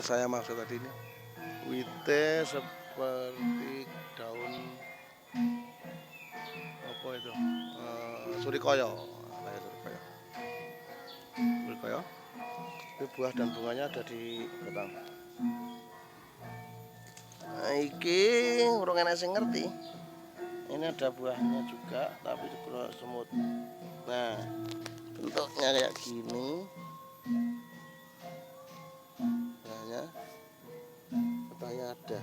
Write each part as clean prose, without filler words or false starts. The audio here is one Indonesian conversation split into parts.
saya maksud tadi ini. Wite seperti daun apa itu? Surikoyo. Kayak surikoyo. Surikoyo. Ini buah dan bunganya ada di batang. Nah, iki urung enak sing ngerti. Ini ada buahnya juga, tapi kalau semut. Nah, bentuknya kayak gini. Buahnya, batangnya ada.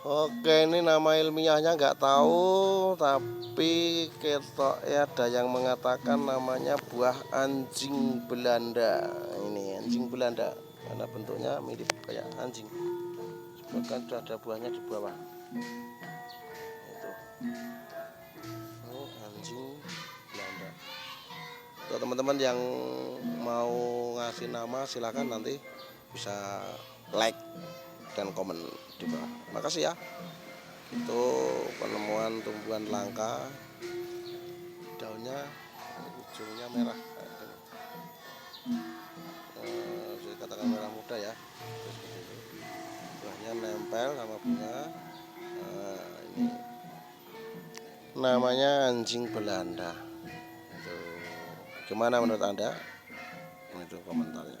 Oke, ini nama ilmiahnya nggak tahu, tapi ketoknya ada yang mengatakan namanya buah anjing Belanda. Ini anjing Belanda karena bentuknya mirip kayak anjing. Bahkan sudah ada buahnya di bawah. Itu. Oh, anjing Belanda. Untuk teman-teman yang mau ngasih nama silakan nanti bisa like dan komen di bawah. Makasih ya. Itu penemuan tumbuhan langka, daunnya ujungnya merah kayak gini. Saya katakan merah muda ya. Buahnya nempel sama bunga. Ini namanya anjing Belanda. Itu gimana menurut Anda? Itu komentarnya.